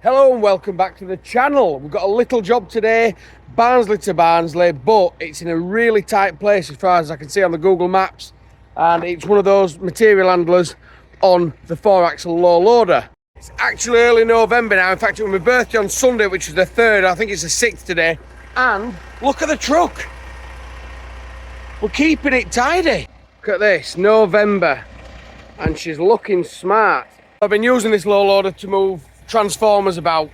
Hello and welcome back to the channel. We've got a little job today, Barnsley to Barnsley, but it's in a really tight place as far as I can see on the Google Maps, and it's one of those material handlers on the 4-axle low loader. It's actually early November now. In fact, it was my birthday on Sunday, which was the 3rd. I think it's the 6th today. And look at the truck. We're keeping it tidy. Look at this, November, and she's looking smart. I've been using this low loader to move transformers about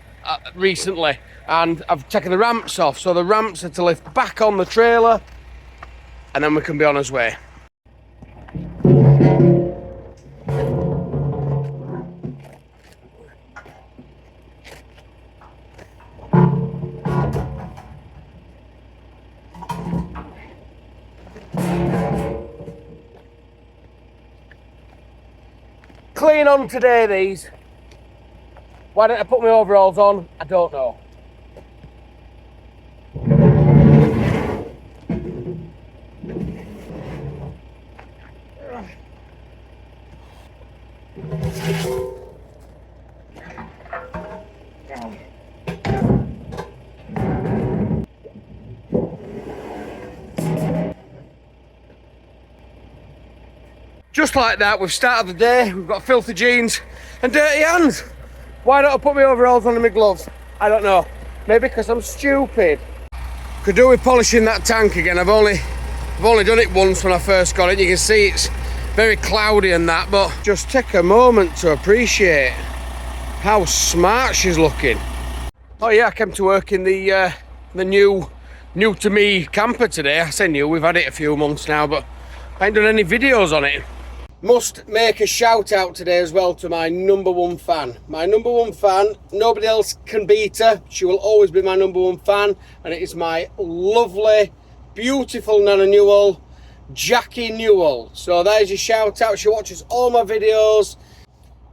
recently, and I've taken the ramps off, so the ramps are to lift back on the trailer and then we can be on our way. Clean on today, these. Why didn't I put my overalls on? I don't know. Just like that, we've started the day. We've got filthy jeans and dirty hands. Why don't I put my overalls on and my gloves? I don't know. Maybe because I'm stupid. Could do with polishing that tank again. I've only done it once when I first got it. You can see it's very cloudy and that, but just take a moment to appreciate how smart she's looking. Oh yeah, I came to work in the new to me camper today. I say new, we've had it a few months now, but I ain't done any videos on it. Must make a shout out today as well to my #1 fan. My #1 fan, nobody else can beat her. She will always be my #1 fan, and it is my lovely, beautiful Nana Newell, Jackie Newell. So there's your shout out. She watches all my videos.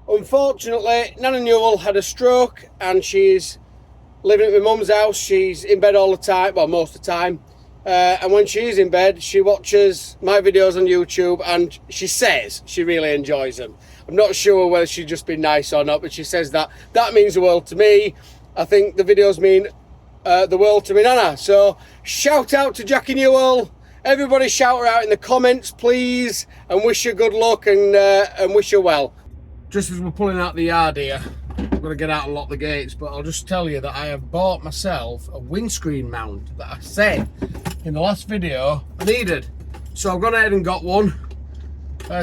Unfortunately, Nana Newell had a stroke and she's living at my mum's house. She's in bed all the time, well, most of the time. And when she's in bed, she watches my videos on YouTube, and she says she really enjoys them. I'm not sure whether she's just been nice or not, but she says that means the world to me. I think the videos mean the world to me Nana. So shout out to Jackie Newell. Everybody shout her out in the comments, please, and wish her good luck and wish her well. Just as we're pulling out the yard here, I'm going to get out and lock the gates, but I'll just tell you that I have bought myself a windscreen mount that I said in the last video I needed. So I've gone ahead and got one.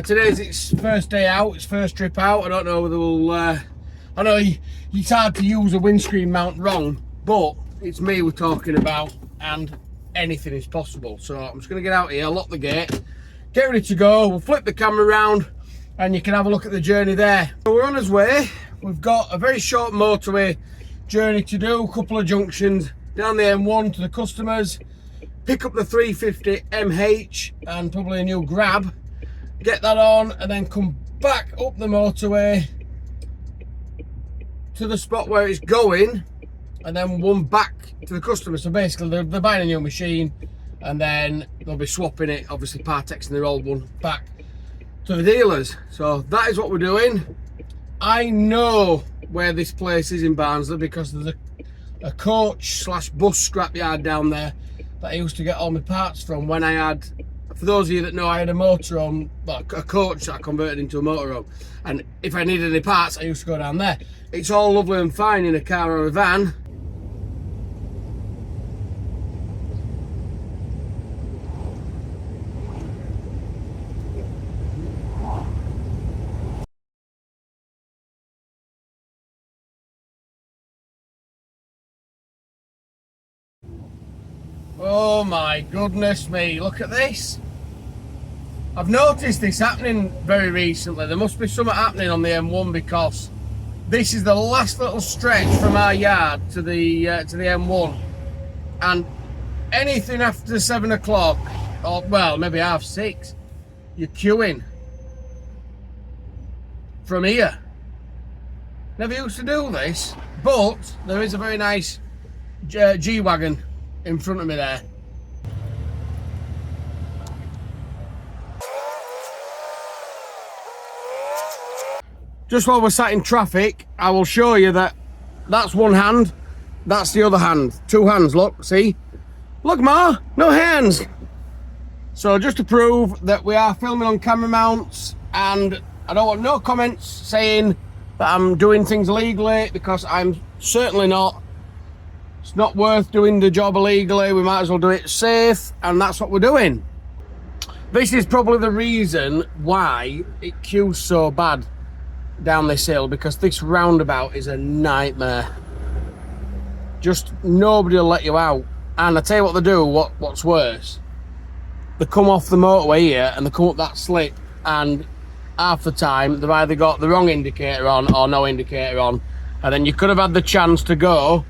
Today's its first day out, its first trip out. I don't know whether we'll... I know it's hard to use a windscreen mount wrong, but it's me we're talking about, and anything is possible. So I'm just going to get out here, lock the gate, get ready to go. We'll flip the camera around and you can have a look at the journey there. So we're on our way. We've got a very short motorway journey to do, a couple of junctions down the M1 to the customers, pick up the 350 MH and probably a new grab, get that on, and then come back up the motorway to the spot where it's going, and then one back to the customer. So basically they're buying a new machine and then they'll be swapping it, obviously Partexing their old one back to the dealers. So that is what we're doing. I know where this place is in Barnsley because there's a coach / bus scrapyard down there that I used to get all my parts from when I had, for those of you that know, I had a motorhome, well, a coach that I converted into a motorhome, and if I needed any parts I used to go down there. It's all lovely and fine in a car or a van. Oh my goodness me, look at this. I've noticed this happening very recently. There must be something happening on the M1 because this is the last little stretch from our yard to the M1, and anything after 7 o'clock, or well, maybe 6:30, you're queuing from here. Never used to do this, but there is a very nice G-Wagon in front of me there. Just while we're sat in traffic, I will show you that That's one hand. That's the other hand. Two hands, look, see? Look, Ma, no hands. So just to prove that we are filming on camera mounts, and I don't want no comments saying that I'm doing things illegally, because I'm certainly not. It's not worth doing the job illegally. We might as well do it safe, and that's what we're doing. This is probably the reason why it queues so bad down this hill, because this roundabout is a nightmare. Just nobody will let you out. And I tell you what they do, what's worse, they come off the motorway here and they come up that slip, and half the time they've either got the wrong indicator on or no indicator on, and then you could have had the chance to go,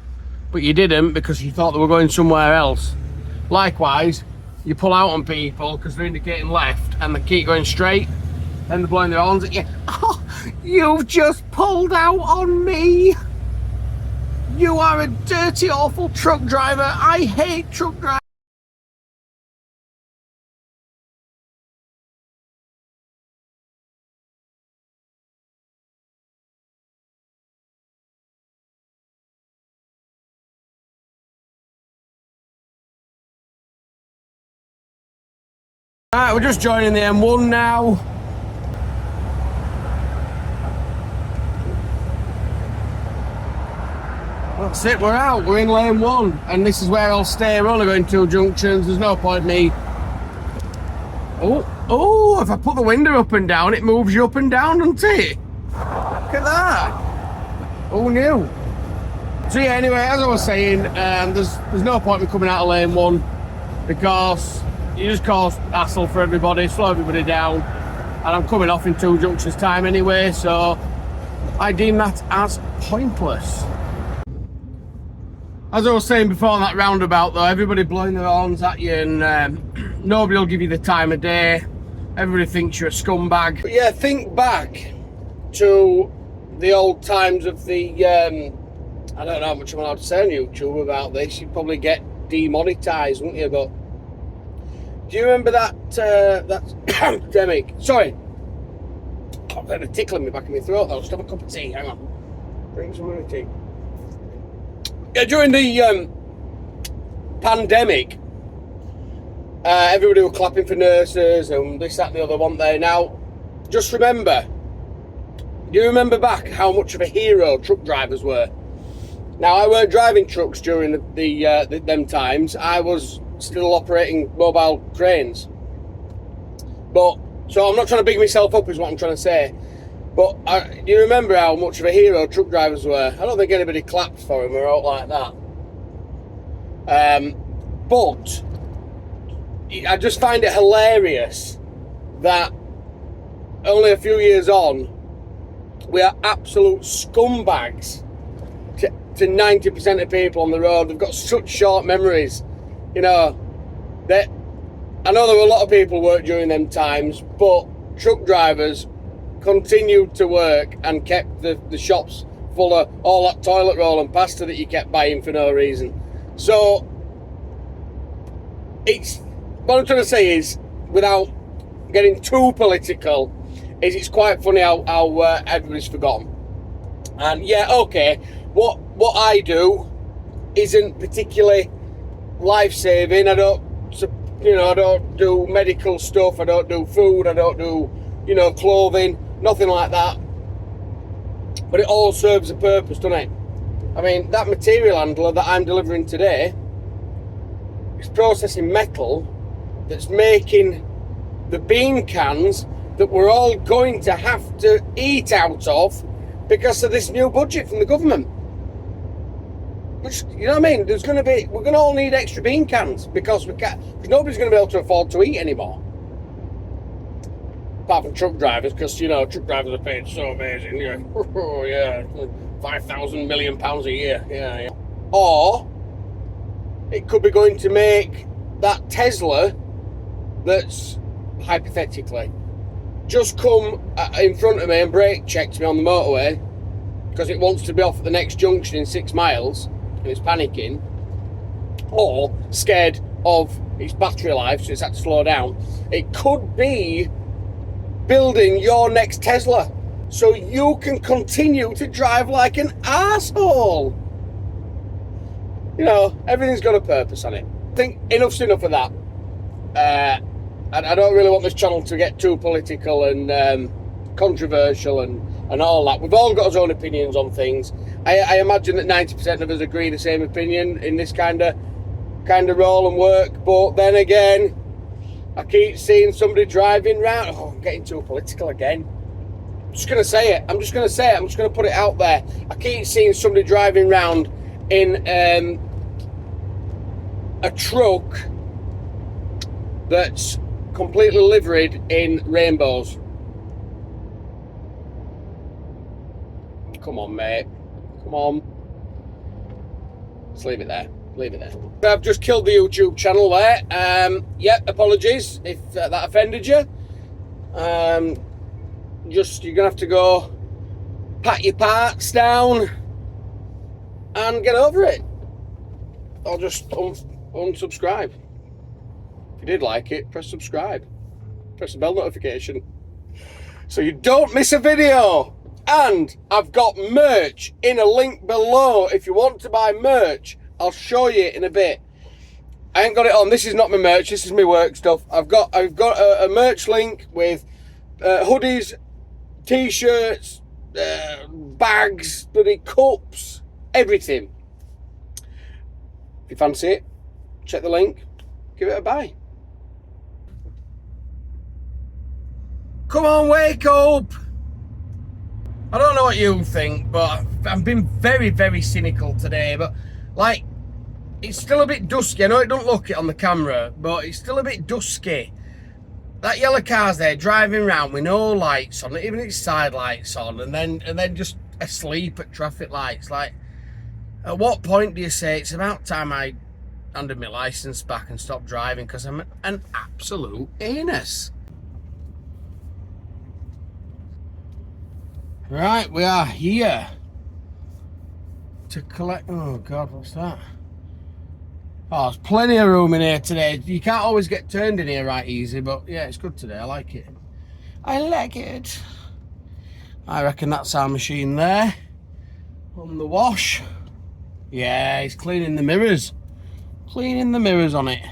but you didn't because you thought they were going somewhere else. Likewise, you pull out on people because they're indicating left and they keep going straight, then they're blowing their horns at you. Oh, you've just pulled out on me. You are a dirty, awful truck driver. I hate truck drivers. Right, we're just joining the M1 now. That's it, we're out, we're in lane 1, and this is where I'll stay. We're only going 2 junctions, there's no point me. Oh, if I put the window up and down, it moves you up and down, doesn't it? Look at that. Who knew? So yeah, anyway, as I was saying, there's no point me coming out of lane 1, because you just cause hassle for everybody, slow everybody down, and I'm coming off in 2 junctions time anyway, so I deem that as pointless. As I was saying before on that roundabout though, everybody blowing their horns at you, and nobody will give you the time of day. Everybody thinks you're a scumbag. But yeah, think back to the old times of the, I don't know how much I'm allowed to say on YouTube about this. You'd probably get demonetised, wouldn't you? But do you remember that pandemic? Sorry, I've got a tickle in the back of my throat. I'll just have a cup of tea. Hang on, drink some of tea. Yeah, during the pandemic, everybody was clapping for nurses and this, that, and the other, weren't they? Now, just remember. Do you remember back how much of a hero truck drivers were? Now, I weren't driving trucks during them times. I was still operating mobile cranes. But so I'm not trying to big myself up, is what I'm trying to say. But do you remember how much of a hero truck drivers were? I don't think anybody clapped for him or out like that. But I just find it hilarious that only a few years on, we are absolute scumbags to 90% of people on the road. They've got such short memories. You know, that I know there were a lot of people who worked during them times, but truck drivers continued to work and kept the shops full of all that toilet roll and pasta that you kept buying for no reason. So it's what I'm trying to say is, without getting too political, is it's quite funny how everybody's forgotten. And yeah, okay, what I do isn't particularly life-saving. I don't do medical stuff, I don't do food, I don't do, clothing, nothing like that. But it all serves a purpose, doesn't it? I mean, that material handler that I'm delivering today is processing metal that's making the bean cans that we're all going to have to eat out of because of this new budget from the government. Which, you know what I mean? We're going to all need extra bean cans because nobody's going to be able to afford to eat anymore. Apart from truck drivers, because, truck drivers are paid so amazing. Oh, yeah, £5,000 million a year. Yeah. Or it could be going to make that Tesla that's, hypothetically, just come in front of me and brake checked me on the motorway because it wants to be off at the next junction in 6 miles and it's panicking, or scared of its battery life, so it's had to slow down. It could be building your next Tesla so you can continue to drive like an arsehole. You know, everything's got a purpose on it. I think enough's enough of that. And I don't really want this channel to get too political and controversial and all that. We've all got our own opinions on things. I imagine that 90% of us agree the same opinion in this kind of role and work. But then again, I keep seeing somebody driving round. Oh, I'm getting too political again. I'm just going to say it. I'm just going to put it out there. I keep seeing somebody driving round in a truck that's completely liveried in rainbows. Come on, mate. Come on. Let's leave it there. Leave it there. I've just killed the YouTube channel there. Yep, apologies if that offended you. You're gonna have to go pat your parts down and get over it. Or just unsubscribe. If you did like it, press subscribe. Press the bell notification so you don't miss a video. And I've got merch in a link below. If you want to buy merch, I'll show you in a bit. I ain't got it on. This is not my merch. This is my work stuff. I've got a merch link with hoodies, t-shirts, bags, bloody cups, everything. If you fancy it, check the link. Give it a buy. Come on, wake up! I don't know what you think, but I've been very, very cynical today. But, like, it's still a bit dusky. I know it don't look it on the camera, but it's still a bit dusky. That yellow car's there driving around with no lights on, even its side lights on, and then just asleep at traffic lights. Like, at what point do you say it's about time I handed my licence back and stopped driving because I'm an absolute anus? Right, we are here to collect. Oh God, what's that? Oh, there's plenty of room in here today. You can't always get turned in here right easy, but yeah, it's good today. I like it. I like it. I reckon that's our machine there on the wash. Yeah, he's cleaning the mirrors. Cleaning the mirrors on it.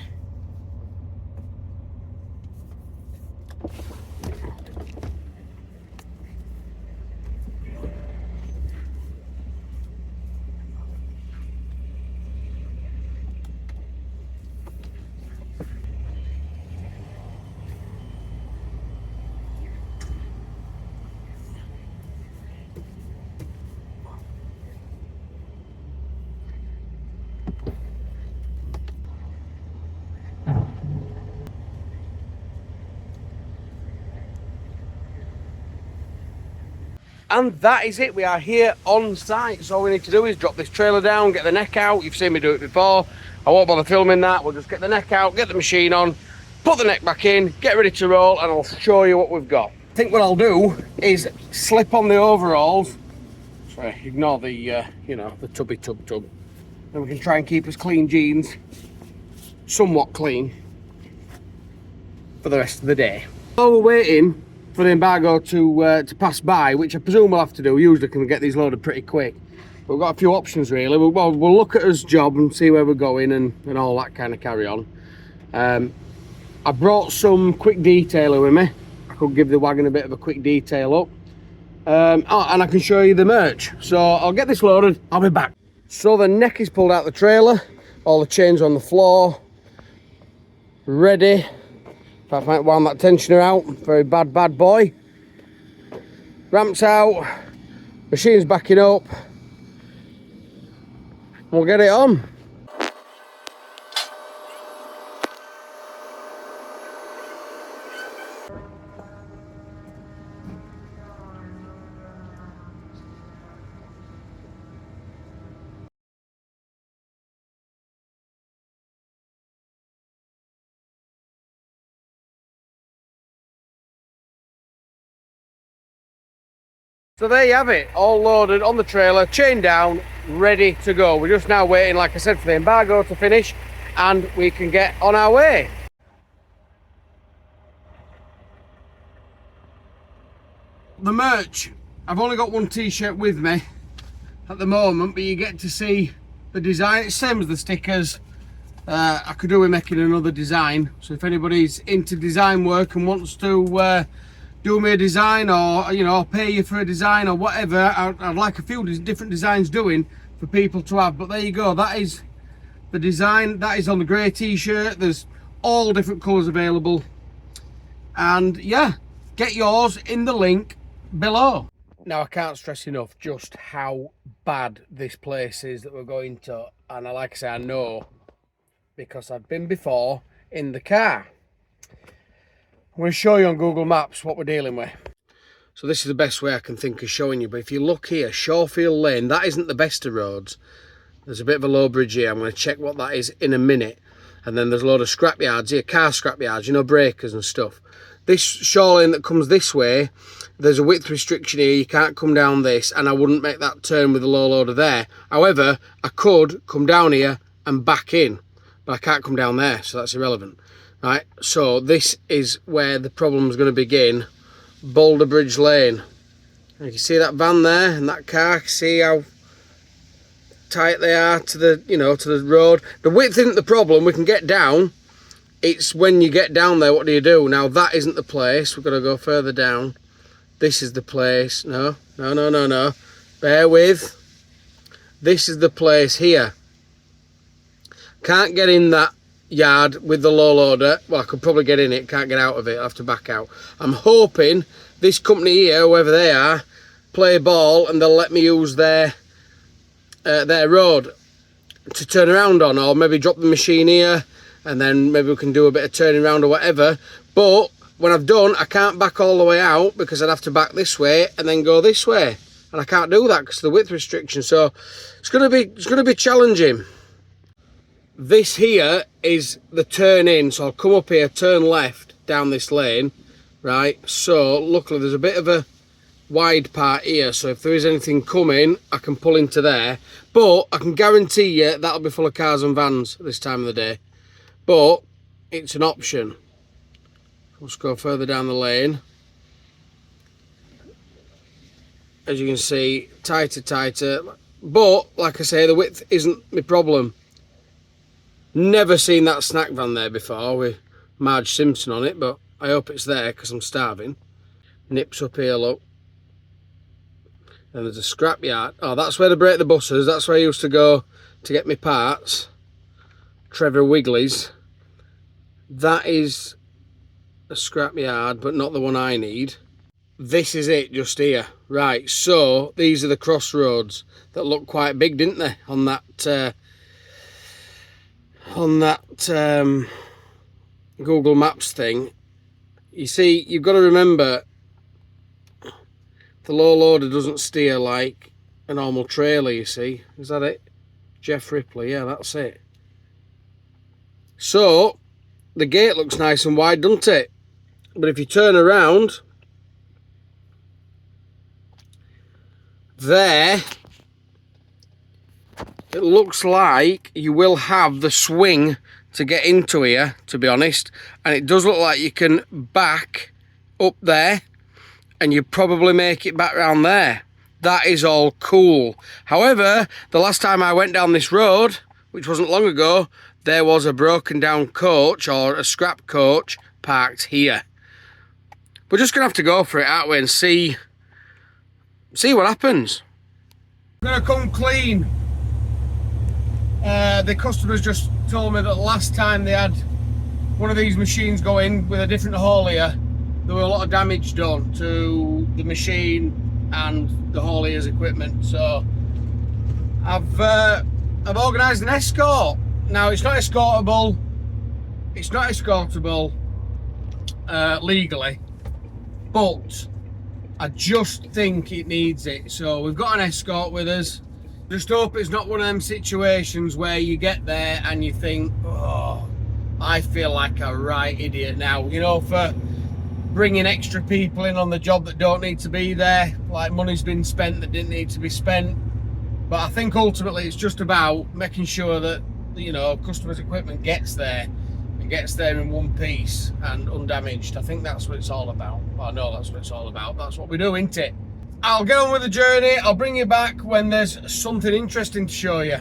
And that is it. We are here on site. So all we need to do is drop this trailer down, get the neck out. You've seen me do it before. I won't bother filming that. We'll just get the neck out, get the machine on, put the neck back in, get ready to roll, and I'll show you what we've got. I think what I'll do is slip on the overalls. Sorry, ignore the, you know, the tubby tub. Then we can try and keep us clean jeans, somewhat clean, for the rest of the day. While we're waiting for the embargo to pass by, which I presume we'll have to do. We usually can get these loaded pretty quick. But we've got a few options really. We'll look at his job and see where we're going and all that kind of carry on. I brought some quick detailer with me. I could give the wagon a bit of a quick detail up. And I can show you the merch. So I'll get this loaded, I'll be back. So the neck is pulled out the trailer. All the chains on the floor. Ready. If I might wound that tensioner out, very bad boy. Ramps out, machine's backing up. We'll get it on. So there you have it, all loaded on the trailer, chained down, ready to go. We're just now waiting, like I said, for the embargo to finish and we can get on our way. The merch, I've only got one t-shirt with me at the moment, but you get to see the design, it's same as the stickers. I could do with making another design, so if anybody's into design work and wants to do me a design, or you know, pay you for a design or whatever, I'd like a few different designs doing for people to have. But there you go, that is the design. That is on the grey t-shirt. There's all different colours available, and yeah, get yours in the link below. Now, I can't stress enough just how bad this place is that we're going to, and like I say, I know because I've been before in the car. I'm going to show you on Google Maps what we're dealing with. So this is the best way I can think of showing you, but if you look here, Shawfield Lane, that isn't the best of roads. There's a bit of a low bridge here. I'm going to check what that is in a minute. And then there's a load of scrapyards here, car scrapyards, you know, breakers and stuff. This shore lane that comes this way, there's a width restriction here, you can't come down this, and I wouldn't make that turn with a low loader there. However, I could come down here and back in, but I can't come down there, so that's irrelevant. Right, so this is where the problem is going to begin. Boulder Bridge Lane. You can see that van there and that car, see how tight they are to the, you know, to the road. The width isn't the problem, we can get down. It's when you get down there, what do you do? Now that isn't the place, we've got to go further down. This is the place. No. Bear with. This is the place here. Can't get in that yard with the low loader. Well, I could probably get in it, can't get out of it, I'll have to back out. I'm hoping this company here, whoever they are, play ball and they'll let me use their road to turn around on, or maybe drop the machine here and then maybe we can do a bit of turning around or whatever. But when I've done, I can't back all the way out because I'd have to back this way and then go this way, and I can't do that because of the width restriction. So it's going to be challenging. This here is the turn in, so I'll come up here, turn left down this lane, right? So luckily there's a bit of a wide part here, so if there is anything coming, I can pull into there. But I can guarantee you that'll be full of cars and vans this time of the day. But it's an option. Let's go further down the lane. As you can see, tighter. But like I say, the width isn't my problem. Never seen that snack van there before with Marge Simpson on it, but I hope it's there because I'm starving. Nips up here, look. And there's a scrapyard. Oh, that's where they break the buses. That's where I used to go to get my parts. Trevor Wiggly's. That is a scrapyard, but not the one I need. This is it just here. Right, so these are the crossroads that look quite big, didn't they, on that Google Maps thing. You see, you've got to remember the low loader doesn't steer like a normal trailer, you see. Is that it? Jeff Ripley, yeah, that's it. So the gate looks nice and wide, doesn't it? But if you turn around there, it looks like you will have the swing to get into here, to be honest, and it does look like you can back up there and you probably make it back round there. That is all cool. However, the last time I went down this road, which wasn't long ago, there was a broken down coach or a scrap coach parked here. We're just gonna have to go for it, aren't we, and see what happens. I'm gonna come clean. The customers just told me that last time they had one of these machines go in with a different haulier, there were a lot of damage done to the machine and the haulier's equipment. So I've organised an escort. Now it's not escortable legally, but I just think it needs it. So we've got an escort with us. Just hope it's not one of them situations where you get there and you think, oh, I feel like a right idiot now, you know, for bringing extra people in on the job that don't need to be there, like money's been spent that didn't need to be spent. But I think ultimately it's just about making sure that, you know, customers' equipment gets there and gets there in one piece and undamaged. I think that's what it's all about. Well, I know that's what it's all about. That's what we do, isn't it? I'll get on with the journey. I'll bring you back when there's something interesting to show you.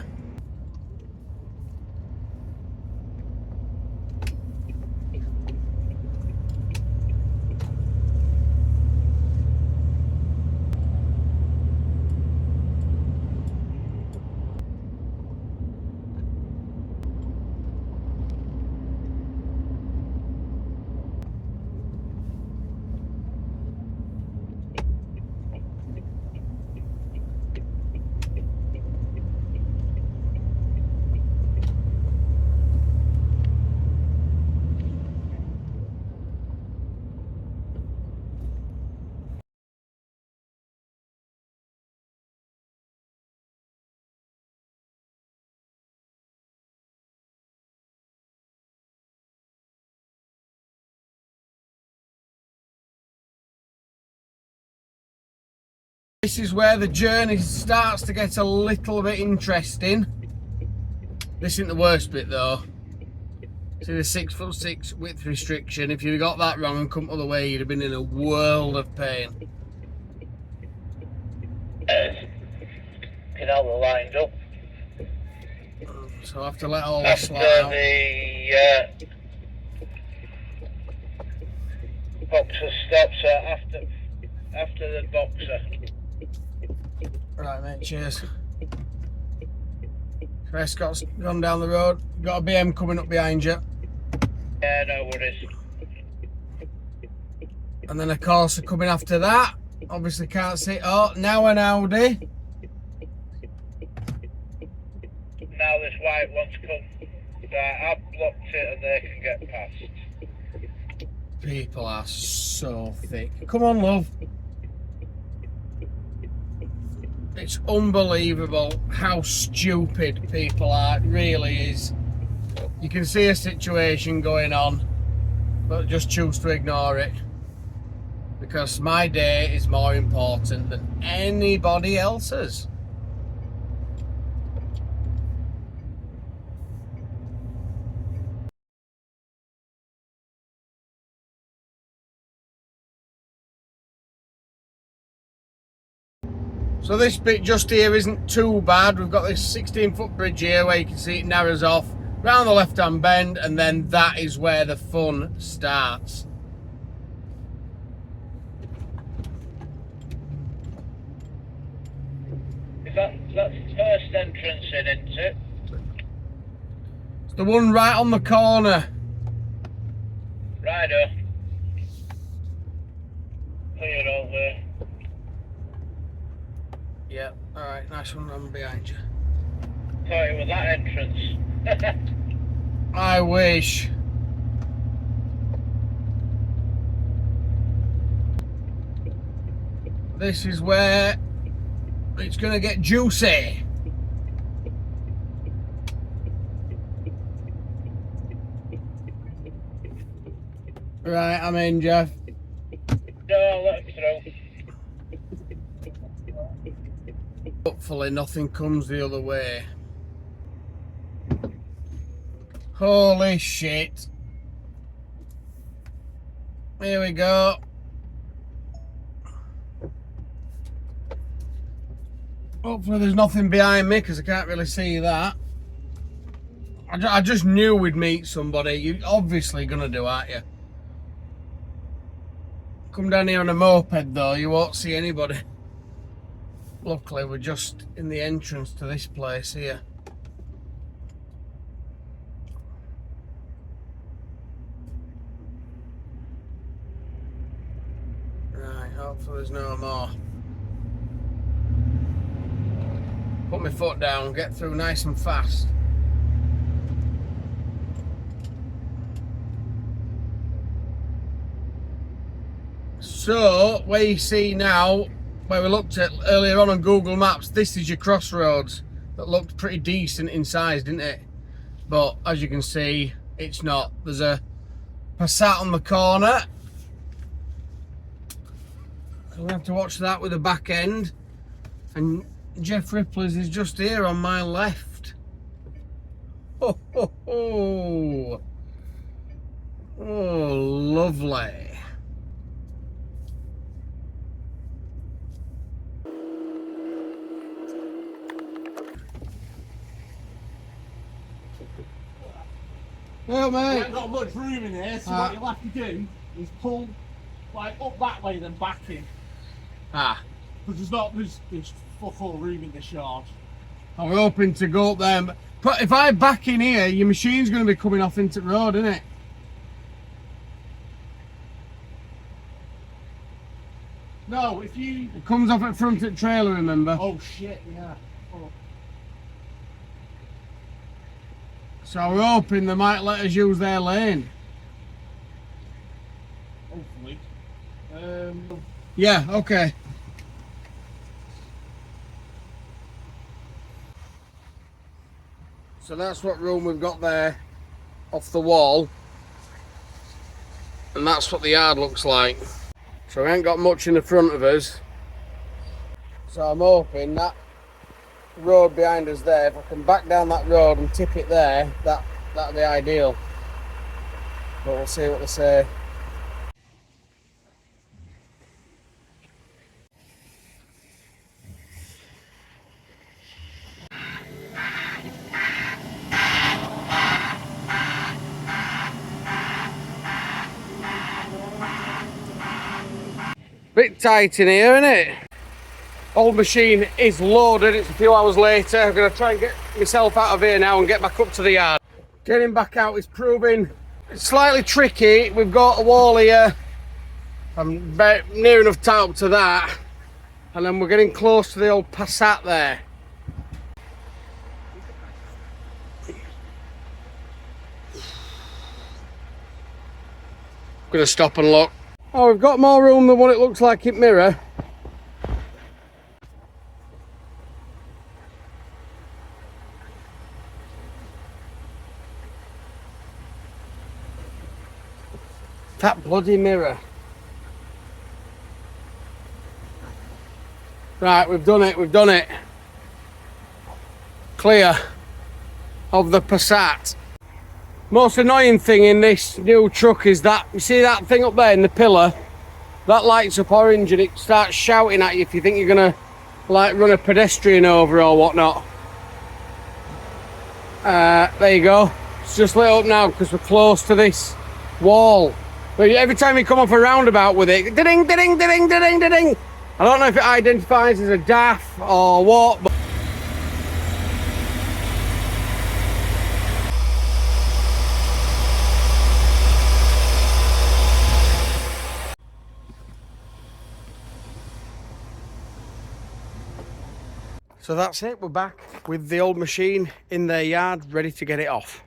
This is where the journey starts to get a little bit interesting. This isn't the worst bit though. See the 6'6" width restriction. If you'd got that wrong and come all the way, you'd have been in a world of pain. Get all the lined up. So I have to let all this slide out. The boxer stops after the boxer. Right, mate, cheers. Prescott's gone down the road. Got a BM coming up behind you. Yeah, no worries. And then a Corsa coming after that. Obviously can't see. Oh, now an Audi. Now this white one's come. Right, I've blocked it and they can get past. People are so thick. Come on, love. It's unbelievable how stupid people are. It really is. You can see a situation going on, but just choose to ignore it. Because my day is more important than anybody else's. So this bit just here isn't too bad. We've got this 16-foot bridge here where you can see it narrows off round the left-hand bend, and then that is where the fun starts. That's the first entrance in, isn't it? It's the one right on the corner. Righto. Clear all there. Yeah, alright, nice one, I'm behind you. Thought it was that entrance. I wish. This is where it's gonna get juicy. Right, I'm in, Jeff. No, let him through. Hopefully nothing comes the other way. Holy shit. Here we go. Hopefully there's nothing behind me because I can't really see that. I just knew we'd meet somebody. You're obviously going to do, aren't you? Come down here on a moped though, you won't see anybody. Luckily we're just in the entrance to this place here. Right, hopefully there's no more. Put my foot down, get through nice and fast. So, where you see now, where we looked at earlier on Google Maps, this is your crossroads. That looked pretty decent in size, didn't it? But as you can see, it's not. There's a Passat on the corner. So we have to watch that with the back end. And Jeff Ripley's is just here on my left. Oh, ho, ho. Oh, lovely. Yeah, mate. We ain't got much room in here, so what you'll have to do is pull like up that way, then back in. Because there's fuck all room in this yard. I'm hoping to go up there, but if I back in here, your machine's going to be coming off into the road, isn't it? No, if you... It comes off at front at trailer, remember? Oh shit, yeah. Oh. So we're hoping they might let us use their lane. Hopefully. Yeah, okay. So that's what room we've got there off the wall. And that's what the yard looks like. So we ain't got much in the front of us. So I'm hoping that road behind us there, if I can back down that road and tip it there, that'd be ideal. But we'll see what they say. Bit tight in here, isn't it? Old machine is loaded. It's a few hours later. I'm going to try and get myself out of here now and get back up to the yard. Getting back out is proving slightly tricky. We've got a wall here. I'm near enough tied up to that. And then we're getting close to the old Passat there. I'm going to stop and look. Oh, we've got more room than what it looks like in mirror. That bloody mirror. Right, we've done it. Clear of the Passat. Most annoying thing in this new truck is that, you see that thing up there in the pillar? That lights up orange and it starts shouting at you if you think you're gonna like run a pedestrian over or whatnot. There you go. It's just lit up now because we're close to this wall. But every time you come off a roundabout with it, ding, ding, ding, ding, ding, ding. I don't know if it identifies as a DAF or what, but so that's it, we're back with the old machine in their yard, ready to get it off.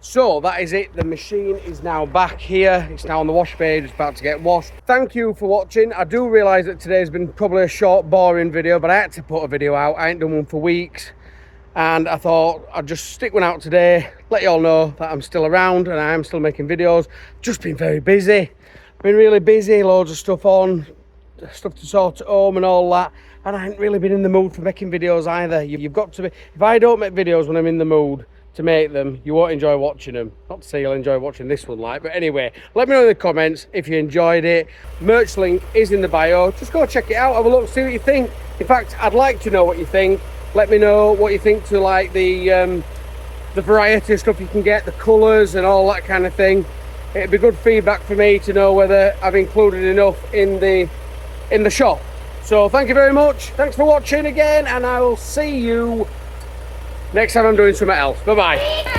So that is it, the machine is now back here. It's now on the wash bay, it's about to get washed. Thank you for watching. I do realise that today's been probably a short, boring video, but I had to put a video out. I ain't done one for weeks. And I thought I'd just stick one out today, let you all know that I'm still around and I am still making videos. Just been very busy. Been really busy, loads of stuff on, stuff to sort at home and all that. And I ain't really been in the mood for making videos either. You've got to be, if I don't make videos when I'm in the mood to make them, you won't enjoy watching them. Not to say you'll enjoy watching this one, like, but anyway, let me know in the comments if you enjoyed it. Merch link is in the bio. Just go check it out, have a look, see what you think. In fact, I'd like to know what you think. Let me know what you think to like the variety of stuff you can get, the colours and all that kind of thing. It'd be good feedback for me to know whether I've included enough in the shop. So thank you very much. Thanks for watching again, and I will see you next time I'm doing something else. Bye bye.